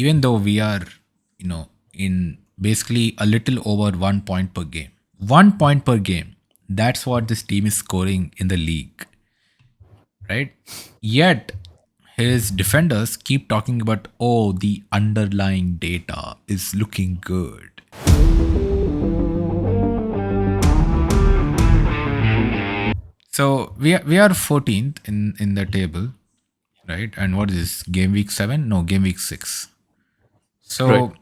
even though we are, in basically a little over 1 point per game. 1 point per game. That's what this team is scoring in the league, right? Yet his defenders keep talking about, oh, the underlying data is looking good. So we are 14th in the table, right? And what is this? Game week 7? No, game week 6. Right. So,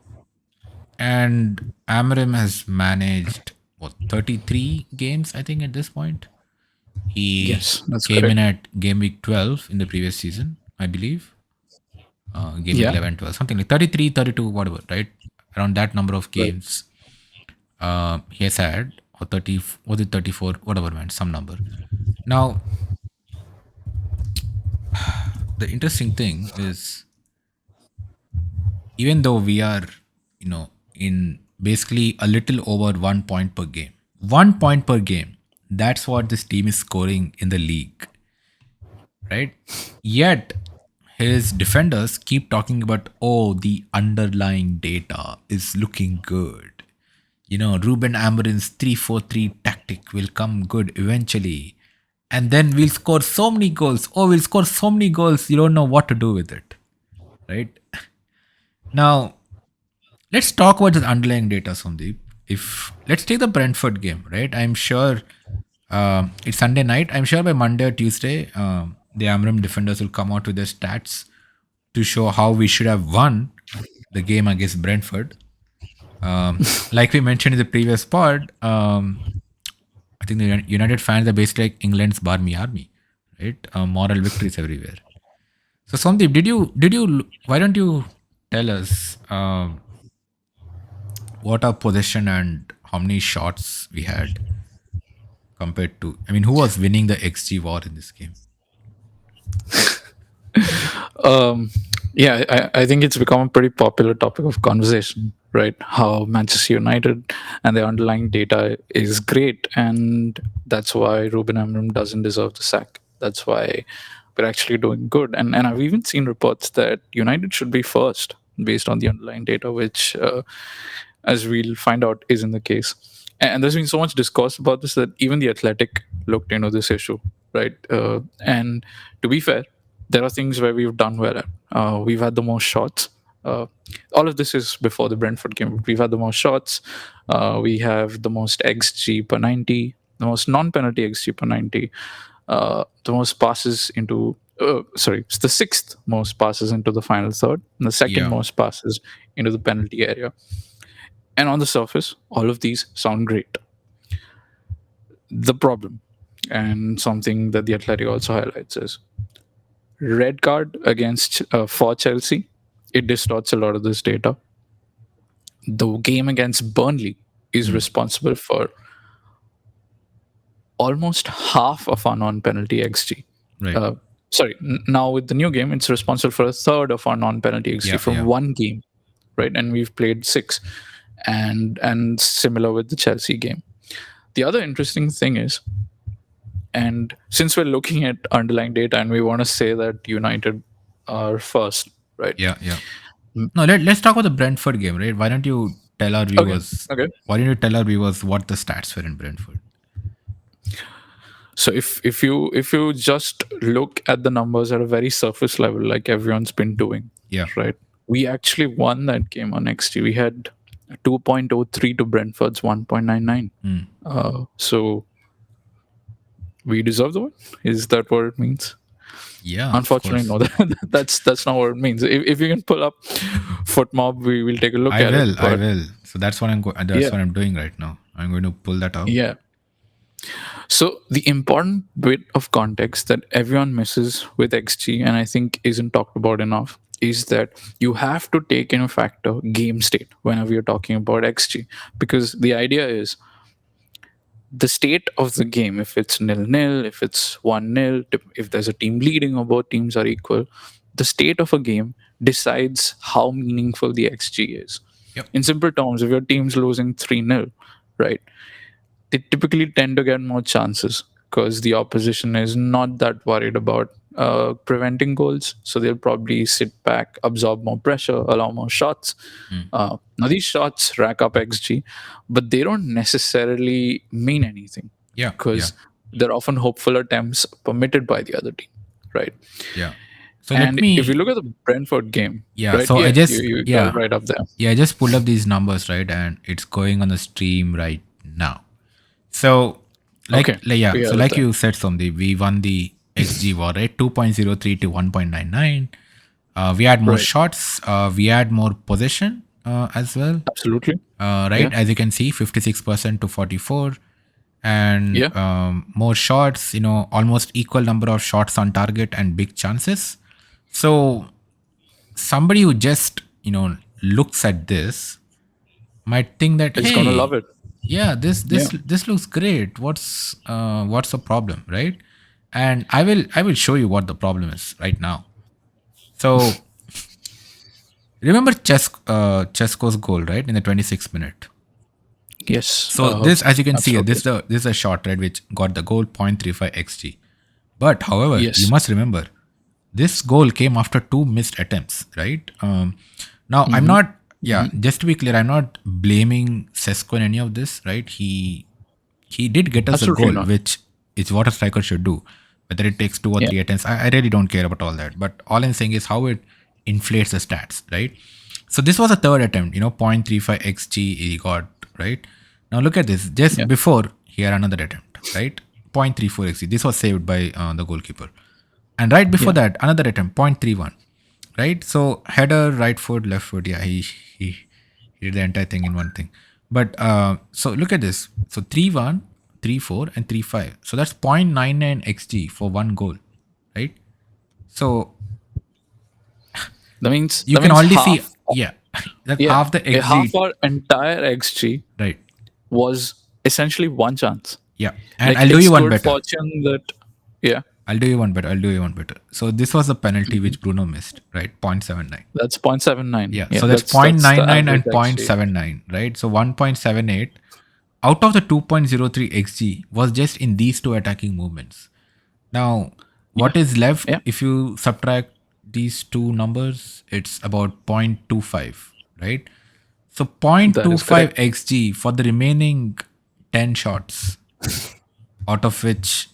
and Amorim has managed what, 33 games, I think, at this point. He Yes, that's came in correct. at game week 12 in the previous season, I believe. Game week Yeah. 11, 12, something like 33, 32, whatever, right? Around that number of Right. games he has had, or 30, was it 34, whatever, man, some number. Now, the interesting thing is, even though we are, in basically a little over 1 point per game, 1 point per game, that's what this team is scoring in the league, right? Yet his defenders keep talking about, oh, the underlying data is looking good. Ruben Amorim's 3-4-3 tactic will come good eventually. And then we'll score so many goals. Oh, we'll score so many goals, you don't know what to do with it, right? Now, let's talk about the underlying data, Sandeep. If let's take the Brentford game, right? I'm sure it's Sunday night. I'm sure by Monday or Tuesday, the Amram defenders will come out with their stats to show how we should have won the game against Brentford. Like we mentioned in the previous pod, I think the United fans are basically like England's Barmy Army, right? Moral victories everywhere. So Sandeep, did you? Why don't you tell us what our possession and how many shots we had compared to? I mean, who was winning the XG war in this game? Um, yeah, I think it's become a pretty popular topic of conversation, right? How Manchester United and the underlying data is great, and that's why Ruben Amorim doesn't deserve the sack. That's why we're actually doing good. And I've even seen reports that United should be first based on the underlying data, which, as we'll find out, isn't the case. And there's been so much discourse about this that even the Athletic looked into this issue, right? And to be fair, there are things where we've done well at. We've had the most shots. Uh, all of this is before the Brentford game. We've had the most shots. We have the most XG per 90, the most non-penalty XG per 90, the most passes into. Sorry, it's the sixth most passes into the final third, and the second Yeah. most passes into the penalty area. And on the surface, all of these sound great. The problem, and something that the Athletic also highlights, is red card against for Chelsea. It distorts a lot of this data. The game against Burnley is Hmm. responsible for almost half of our non-penalty XG. Right. Uh, now with the new game, it's responsible for a third of our non-penalty XG Yeah. from Yeah. one game, right? And we've played six, and similar with the Chelsea game. The other interesting thing is, and since we're looking at underlying data and we want to say that United are first, right? Yeah. Yeah. No, let's talk about the Brentford game, right? Why don't you tell our Okay. viewers? Okay. Why don't you tell our viewers what the stats were in Brentford? So if you just look at the numbers at a very surface level, like everyone's been doing, Yeah. right? We actually won that game on XG. We had 2.03 to Brentford's 1.99. Hmm. So we deserve the win. Is that what it means? Yeah. Of Unfortunately, course. no. That's not what it means. If you can pull up FootMob, we will take a look I at it. will. I But will. So that's what that's yeah, what I'm doing right now. I'm going to pull that up. yeah. So the important bit of context that everyone misses with XG, and I think isn't talked about enough, is that you have to take in a factor game state whenever you're talking about XG, because the idea is the state of the game. If it's nil-nil, if it's 1-0, if there's a team leading or both teams are equal, the state of a game decides how meaningful the XG is. Yep. In simple terms, if your team's losing 3-0, right, they typically tend to get more chances because the opposition is not that worried about preventing goals. So they'll probably sit back, absorb more pressure, allow more shots. Now these shots rack up XG, but they don't necessarily mean anything Yeah, yeah, because they're often hopeful attempts permitted by the other team, right? yeah. So let And if you me, look at the Brentford game, yeah. right? So I Yeah, just, you got it yeah, right up there. yeah. I just pulled up these numbers, right, and it's going on the stream right now. So, Okay, yeah. we So have it like there. you said, Somdi, we won the XG war, right? 2.03 to 1.99. We had more Right, shots. We had more possession as well. absolutely. Right, Yeah, as you can see, 56% to 44, and yeah, more shots. Almost equal number of shots on target and big chances. So somebody who just looks at this might think that, it's gonna love hey, it. yeah, this Yeah. this this looks great. What's the problem, right? And I will show you what the problem is right now. So remember Chesko's goal, right, in the 26th minute. Yes. So this, as you can see, Absolutely. this is a shot, right, which got the goal 0.35 xg. But however, you Yes. must remember this goal came after two missed attempts, right? Now I'm Mm-hmm. not, yeah, Mm-hmm. just to be clear, I'm not blaming Sesko in any of this, right? He did get us a Absolutely goal, not. which is what a striker should do. Whether it takes two or Yeah. three attempts, I really don't care about all that. But all I'm saying is how it inflates the stats, right? So this was a third attempt, 0.35 xg he got, right? Now look at this. Just Yeah. before he had another attempt, right? 0.34 xg. This was saved by the goalkeeper. And right before Yeah. that, another attempt, 0.31, right? So header, right foot, left foot. Yeah, he did the entire thing in one thing. But so look at this. So 3-1, 3-4, and 3-5. So that's 0.99 xg for one goal, right? So That means you that can means already see, half. yeah, that Yeah. half the A half xg, our entire XG right? was essentially one chance. Yeah, and Like I'll do it's you one good better. fortune that. Yeah. I'll do you one better. I'll do you one better. So this was the penalty which Bruno missed, right? 0.79. That's 0.79. Yeah, Yeah. so that's That's the 0.99 average and XG. 0.79, right? So 1.78 out of the 2.03 xg was just in these two attacking movements. Now, Yeah. what is left Yeah. if you subtract these two numbers? It's about 0.25, right? So That is 0.25 correct. xg for the remaining 10 shots, out of which,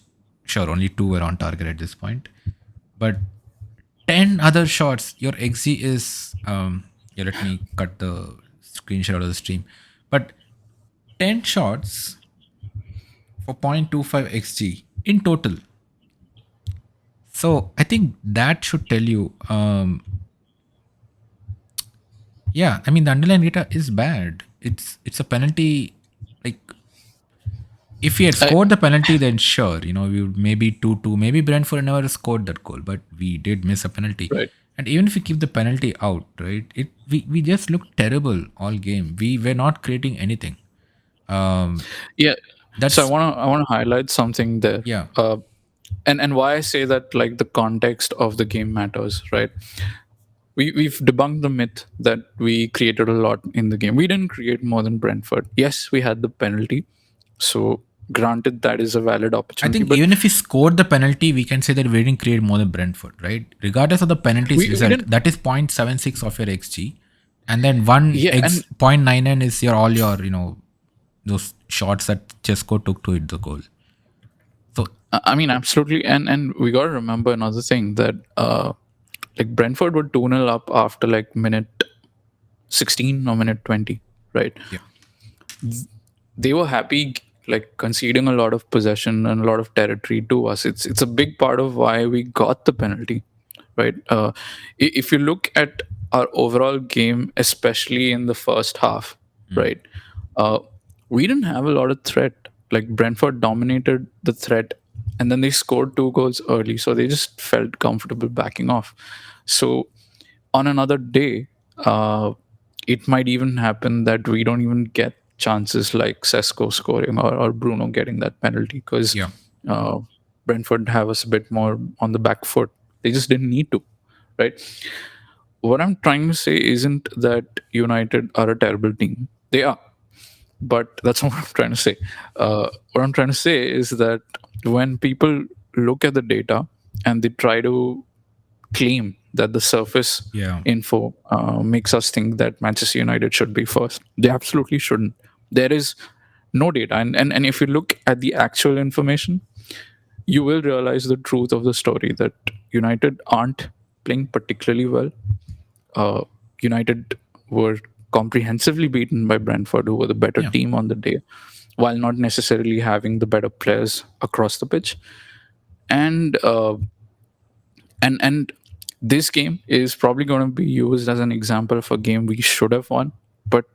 sure, only two were on target at this point. But 10 other shots, your XG is, yeah, let me cut the screenshot of the stream. But 10 shots for 0.25 XG in total. So I think that should tell you, yeah, I mean, the underlying data is bad. It's a penalty. Like, if we had I, scored the penalty, then sure, we would maybe 2-2. Maybe Brentford never scored that goal, but we did miss a penalty. right. And even if we keep the penalty out, right, we just looked terrible all game. We were not creating anything. Um, Yeah. So I that's, wanna highlight something there. yeah, And why I say that, like, the context of the game matters, right? We've debunked the myth that we created a lot in the game. We didn't create more than Brentford. Yes, we had the penalty. So granted that is a valid I opportunity. think But even if we scored the penalty, we can say that we didn't create more than Brentford, right? Regardless of the penalties we result, didn't. that is 0.76 of your XG. And then one Yeah, X and 0.99 is all your, those shots that Chesco took to hit the goal. So I mean, absolutely. And we got to remember another thing that like Brentford were 2-0 up after like minute 16 or minute 20, right? yeah, They were happy, like, conceding a lot of possession and a lot of territory to us. It's a big part of why we got the penalty, right? If you look at our overall game, especially in the first half, right, uh, we didn't have a lot of threat. Like, Brentford dominated the threat, and then they scored two goals early, so they just felt comfortable backing off. So on another day, it might even happen that we don't even get chances like Sesko scoring, or Bruno getting that penalty, because yeah, uh, Brentford have us a bit more on the back foot. They just didn't need to, right? What I'm trying to say isn't that United are a terrible team. They are, but that's not what I'm trying to say. What I'm trying to say is that when people look at the data, and they try to claim that the surface Yeah. info makes us think that Manchester United should be first. They absolutely shouldn't. There is no data. And if you look at the actual information, you will realize the truth of the story that United aren't playing particularly well. United were comprehensively beaten by Brentford, who were the better Yeah. team on the day, while not necessarily having the better players across the pitch. And and this game is probably going to be used as an example of a game we should have won, but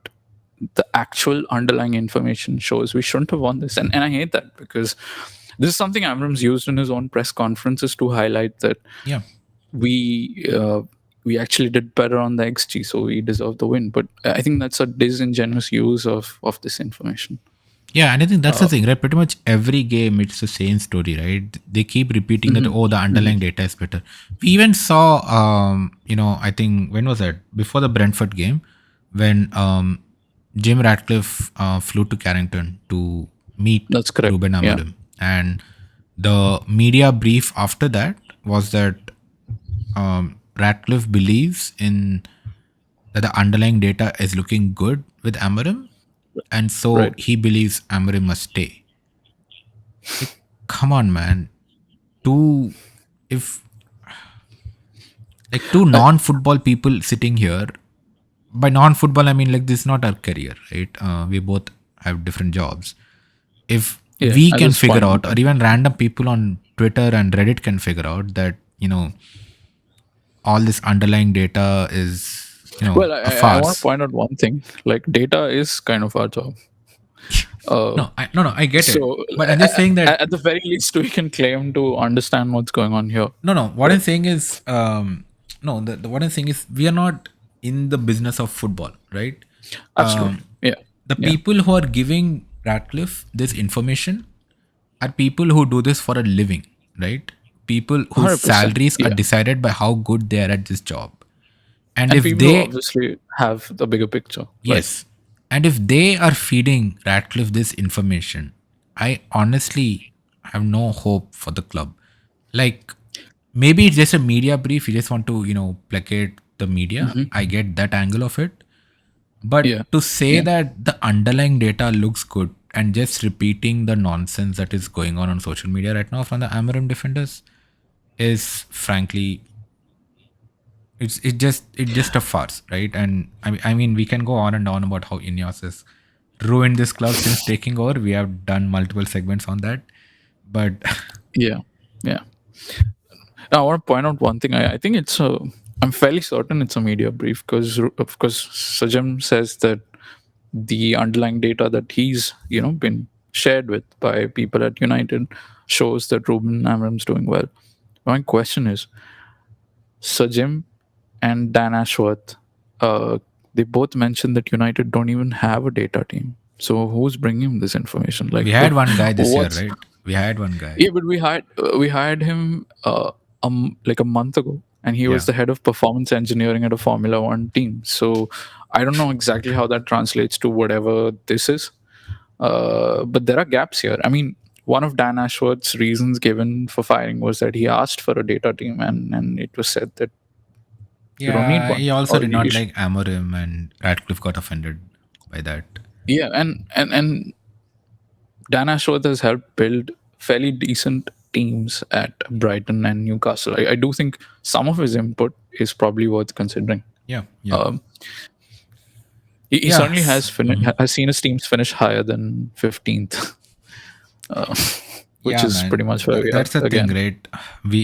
the actual underlying information shows we shouldn't have won this. And I hate that, because this is something Amram's used in his own press conferences to highlight that Yeah. we actually did better on the XG, so we deserve the win. But I think that's a disingenuous use of this information. Yeah, and I think that's the thing, right? Pretty much every game, it's the same story, right? They keep repeating that, oh, the underlying data is better. We even saw, I think, when was that? Before the Brentford game, when Jim Ratcliffe flew to Carrington to meet That's correct. Ruben Yeah. Amorim. And the media brief after that was that Ratcliffe believes in that the underlying data is looking good with Amorim, and so Right. he believes Amorim must stay. Like, come on, man. Two non-football people sitting here. By non-football, I mean like this is not our career, right? We both have different jobs. If Yeah, we at can this figure point in out, or time. even random people on Twitter and Reddit can figure out that all this underlying data is Well, a I want to farce. point out one thing. Like, data is kind of our job. No, I get it, So but I'm just saying that at the very least, we can claim to understand what's going on here. no. What I'm Right. saying is, no. The what I'm saying is, we are not in the business of football, right? Absolutely. Yeah. The Yeah. people who are giving Ratcliffe this information are people who do this for a living, right? People whose 100%. salaries are Yeah. decided by how good they are at this job. And And if people who they, obviously have the bigger picture. Right. yes, and if they are feeding Ratcliffe this information, I honestly have no hope for the club. Like, maybe it's just a media brief. You just want to, placate the media. I get that angle of it. But Yeah. to say Yeah. that the underlying data looks good and just repeating the nonsense that is going on social media right now from the Amarim defenders is frankly, it's just a farce, right? And I mean we can go on and on about how Ineos has ruined this club since taking over. We have done multiple segments on that, but Yeah. Yeah. Now, I want to point out one thing. I think it's a. I'm fairly certain it's a media brief, because, of course, Sajam says that the underlying data that he's been shared with by people at United shows that Ruben Amorim's doing well. My question is, Sajim and Dan Ashworth, they both mentioned that United don't even have a data team. So who's bringing this information? Like, we had one guy this year, what's right? We had one guy. yeah, but we hired him like a month ago, and he Yeah. was the head of performance engineering at a Formula One team. So I don't know exactly how that translates to whatever this is, but there are gaps here. I mean, one of Dan Ashworth's reasons given for firing was that he asked for a data team, and it was said that you don't need Yeah, one, he also or did not like Amorim, and Radcliffe got offended by that. yeah, and Dan Ashworth has helped build fairly decent teams at Brighton and Newcastle. I do think some of his input is probably worth considering. Yeah, yeah. Um, he certainly Yes. has seen his teams finish higher than 15th, uh, which Yeah, is man. pretty much where we are That's the thing, again, right?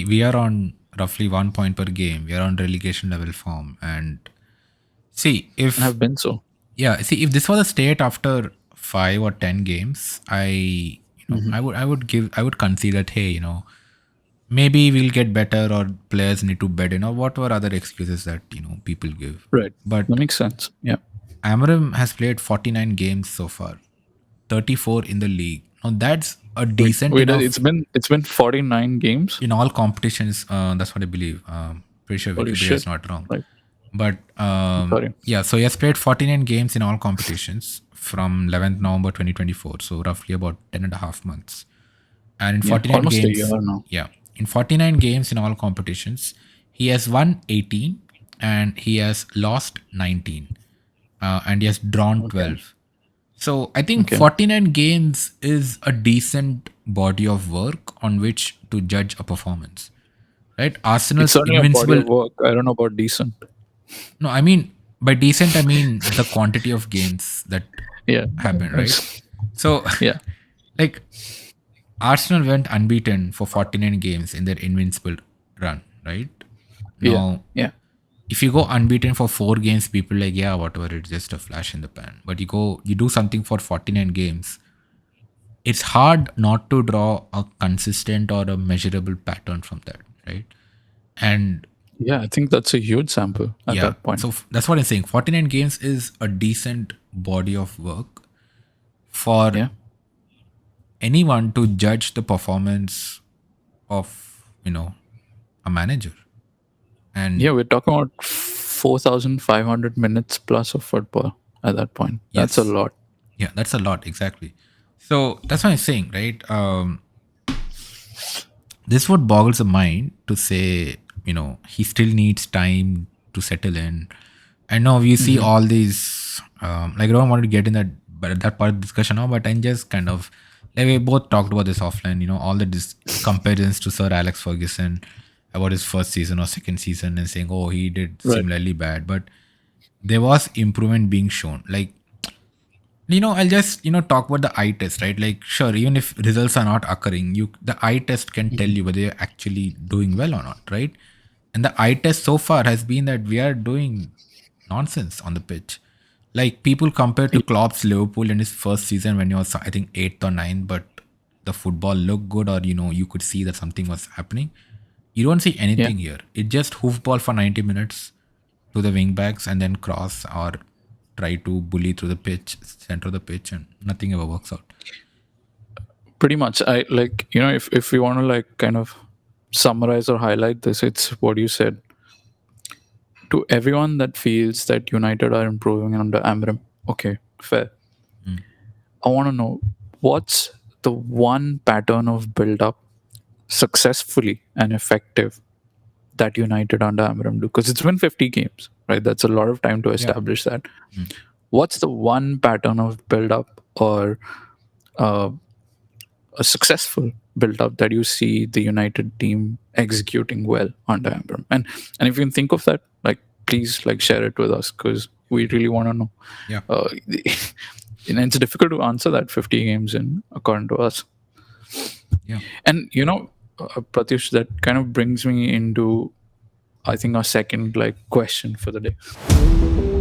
We are on roughly 1 point per game. We are on relegation level form, and see and if have been so. if this was a state after 5 or 10 games, I would concede that, hey, maybe we'll get better, or players need to bed in, or whatever other excuses that people give. Right. But That makes sense. Yeah. Amarim has played 49 games so far, 34 in the league. Now that's a Wait, decent wait. It's enough been 49 games. in all competitions. That's what I believe. Pretty sure Holy Wikipedia is shit! not wrong. Like, But sorry. yeah, so he has played 49 games in all competitions from 11th November 2024. So roughly about 10 and a half months. And in Yeah, 49 almost a year games, now. yeah, In 49 games in all competitions, he has won 18 and he has lost 19, and he has drawn Okay. 12. So I think Okay. 49 games is a decent body of work on which to judge a performance. Right? It's Arsenal's certainly a body invincible. of work. I don't know about decent. No, I mean, by decent, I mean the quantity of games that Yeah. happen, right? It's- So, yeah. like, Arsenal went unbeaten for 49 games in their invincible run, right? Yeah. Now, Yeah. if you go unbeaten for 4 games, people like, yeah, whatever, it's just a flash in the pan. But you do something for 49 games, it's hard not to draw a consistent or a measurable pattern from that, right? And Yeah. I think that's a huge sample at yeah, that point. so that's what I'm saying. 49 games is a decent body of work for Yeah. anyone to judge the performance of, a manager. Yeah. And We're talking about 4,500 minutes plus of football at that point. That's a yes, lot. yeah, that's a lot, exactly. So that's what I'm saying, right? This would boggles the mind to say, he still needs time to settle in. I know we see Hmm. all these, like I don't want to get in that part of the discussion now, but I'm just kind of, like we both talked about this offline, all the comparisons to Sir Alex Ferguson about his first season or second season and saying, oh, he did Right. similarly bad. But there was improvement being shown. Like, I'll just, talk about the eye test, right? Like, sure, even if results are not occurring, the eye test can tell you whether you're actually doing well or not, right? And the eye test so far has been that we are doing nonsense on the pitch. Like, people compare to Klopp's Liverpool in his first season when he was, I think, eighth or ninth, but the football looked good, or, you could see that something was happening. You don't see Yeah. anything here. It just hoofball for 90 minutes to the wing backs and then cross or try to bully through the pitch, center of the pitch, and nothing ever works out. Pretty much. I like, if we want to like kind of summarize or highlight this, it's what you said. To everyone that feels that United are improving under Amram, okay, fair. Mm. I want to know what's the one pattern of build up successfully and effective that United under Amram do? Because it's been 50 games, right? That's a lot of time to Yeah. establish that. Mm. What's the one pattern of build up or uh, a successful build up that you see the United team executing well under Amram? And if you can think of that, like please like share it with us because we really want to know. Yeah. Uh, it's difficult to answer that 50 games in according to us. Yeah. And Pratyush, that kind of brings me into I think our second like question for the day.